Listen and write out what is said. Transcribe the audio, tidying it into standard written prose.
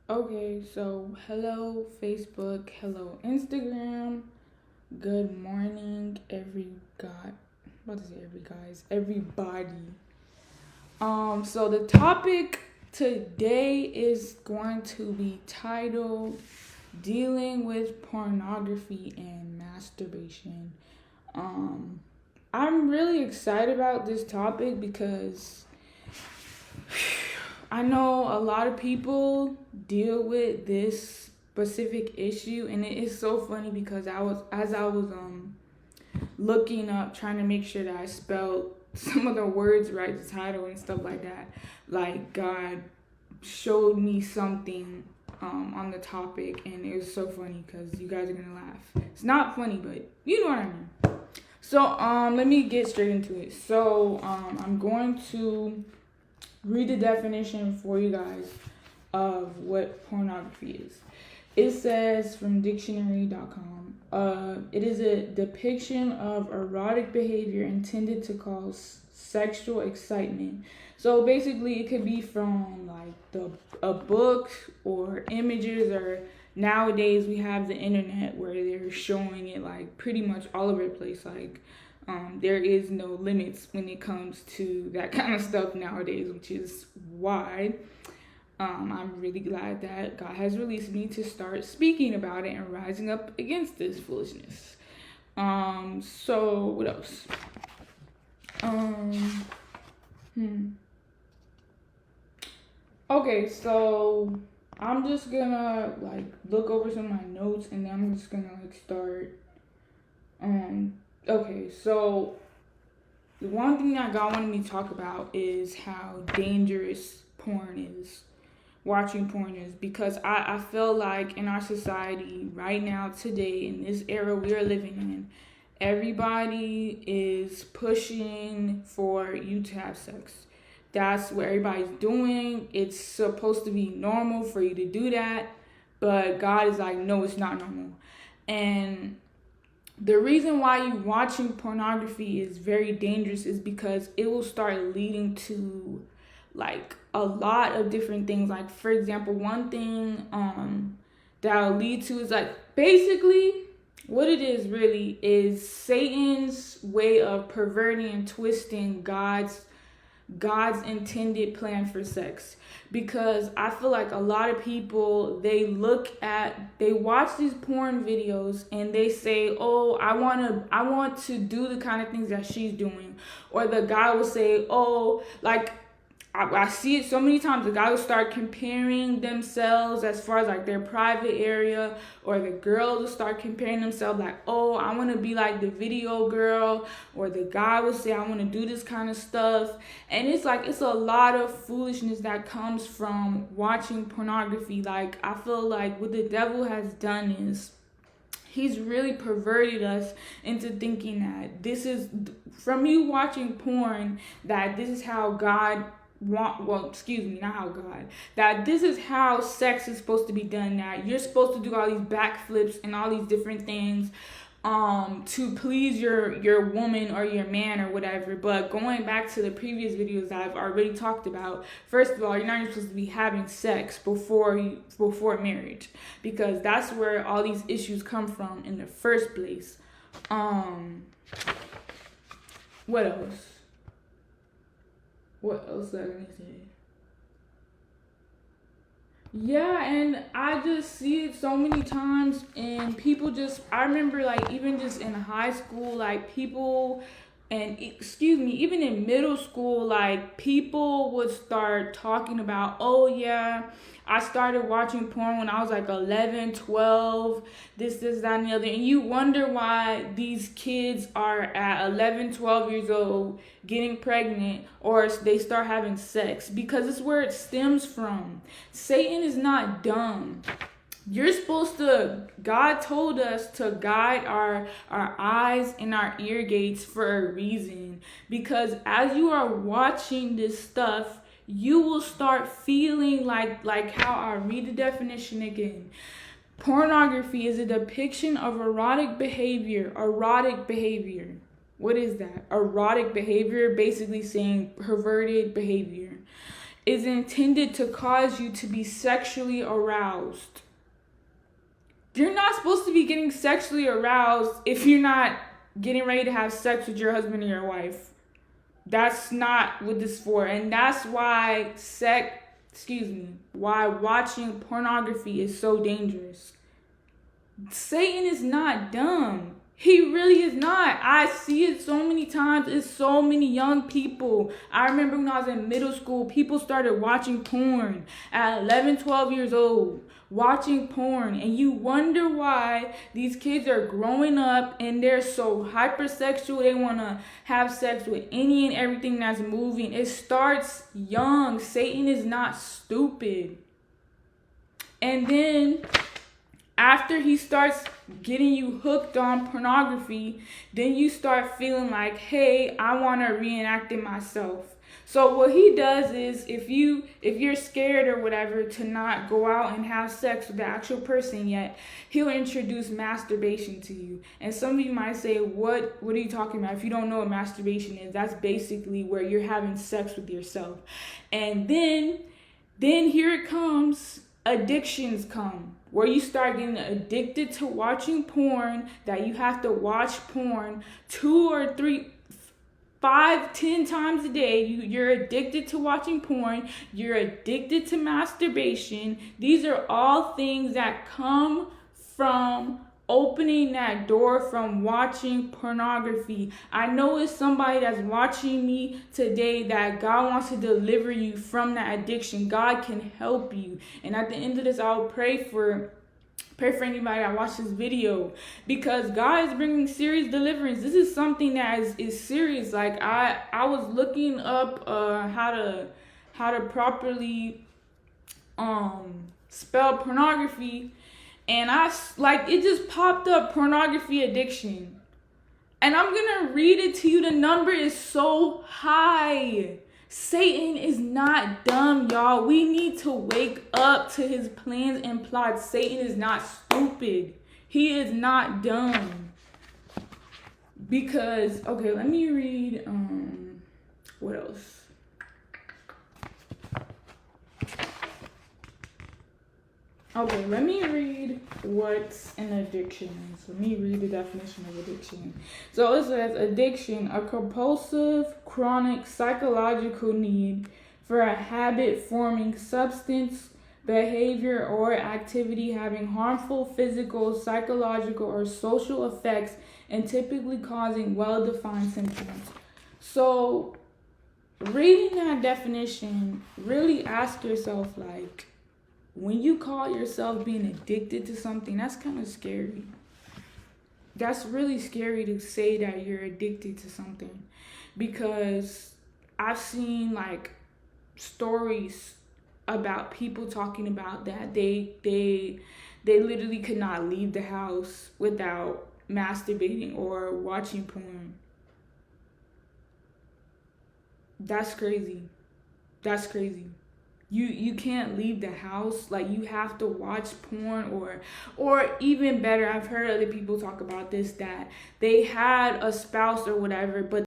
Okay, so hello Facebook, hello Instagram. Good morning, about to say every guys, everybody. So the topic today is going to be titled "Dealing with Pornography and Masturbation." Um, I'm really excited about this topic because I know a lot of people deal with this specific issue, and it is so funny because I was looking up, trying to make sure that I spelled some of the words right, the title and stuff like that. Like God showed me something on the topic, and it was so funny because you guys are gonna laugh. It's not funny, but you know what I mean. So let me get straight into it. So I'm going to read the definition for you guys of what pornography is. It says from dictionary.com, it is a depiction of erotic behavior intended to cause sexual excitement. So basically, it could be from like a book or images, or nowadays we have the internet where they're showing it like pretty much all over the place. Like there is no limits when it comes to that kind of stuff nowadays, which is why I'm really glad that God has released me to start speaking about it and rising up against this foolishness. So what else? Um, hmm. Okay, so I'm just gonna like look over some of my notes, and then I'm just gonna like start. Um, okay, so the one thing that God wanted me to talk about is how dangerous porn is. Watching porn is, because I feel like in our society right now, today, in this era we are living in, everybody is pushing for you to have sex. That's what everybody's doing. It's supposed to be normal for you to do that, but God is like, no, it's not normal. And the reason why you watching pornography is very dangerous is because it will start leading to like a lot of different things. Like for example, one thing that'll lead to is like basically what it is really is Satan's way of perverting and twisting God's intended plan for sex. Because I feel like a lot of people, they watch these porn videos and they say, oh, I want to do the kind of things that she's doing. Or the guy will say, oh, like I see it so many times. The guy will start comparing themselves as far as like their private area, or the girls will start comparing themselves like, oh, I want to be like the video girl, or the guy will say, I want to do this kind of stuff. And it's like, it's a lot of foolishness that comes from watching pornography. Like, I feel like what the devil has done is he's really perverted us into thinking that this is, from you watching porn, that this is how God not how God, that this is how sex is supposed to be done. That you're supposed to do all these backflips and all these different things to please your woman or your man or whatever. But going back to the previous videos that I've already talked about, first of all, you're not even supposed to be having sex before marriage, because that's where all these issues come from in the first place. What else? What else did I gonna say? Yeah, and I just see it so many times, and people just, I remember like even just in high school, like people, and excuse me, even in middle school, like people would start talking about, oh yeah, I started watching porn when I was like 11, 12, this, that, and the other. And you wonder why these kids are at 11, 12 years old getting pregnant, or they start having sex, because it's where it stems from. Satan is not dumb. You're supposed to, God told us to guide our eyes and our ear gates for a reason. Because as you are watching this stuff, you will start feeling like how I read the definition again. Pornography is a depiction of erotic behavior. Erotic behavior. What is that? Erotic behavior, basically saying perverted behavior. is intended to cause you to be sexually aroused. You're not supposed to be getting sexually aroused if you're not getting ready to have sex with your husband or your wife. That's not what this is for. And that's why why watching pornography is so dangerous. Satan is not dumb. He really is not. I see it so many times. It's so many young people. I remember when I was in middle school, people started watching porn at 11, 12 years old. Watching porn. And you wonder why these kids are growing up and they're so hypersexual. They want to have sex with any and everything that's moving. It starts young. Satan is not stupid. And then after he starts getting you hooked on pornography, then you start feeling like, hey, I want to reenact it myself. So what he does is, if you're scared or whatever to not go out and have sex with the actual person yet, he'll introduce masturbation to you. And some of you might say, what are you talking about? If you don't know what masturbation is, that's basically where you're having sex with yourself. And then here it comes. Addictions come, where you start getting addicted to watching porn, that you have to watch porn 2 or 3, 5, 10 times a day. You're addicted to watching porn. You're addicted to masturbation. These are all things that come from opening that door from watching pornography. I know it's somebody that's watching me today that God wants to deliver you from that addiction. God can help you. And at the end of this, I'll pray for anybody that watched this video, because God is bringing serious deliverance. This is something that is serious. Like I was looking up how to properly spell pornography. And it just popped up, pornography addiction. And I'm going to read it to you. The number is so high. Satan is not dumb, y'all. We need to wake up to his plans and plots. Satan is not stupid. He is not dumb. Because, okay, let me read, what else? Okay, let me read what an addiction is. Let me read the definition of addiction. So it says, addiction, a compulsive, chronic psychological need for a habit-forming substance, behavior, or activity having harmful physical, psychological, or social effects and typically causing well-defined symptoms. So reading that definition, really ask yourself, like, when you call yourself being addicted to something, that's kind of scary. That's really scary to say that you're addicted to something, because I've seen like stories about people talking about that they literally could not leave the house without masturbating or watching porn. That's crazy. That's crazy. You can't leave the house. Like, you have to watch porn, or even better, I've heard other people talk about this, that they had a spouse or whatever, but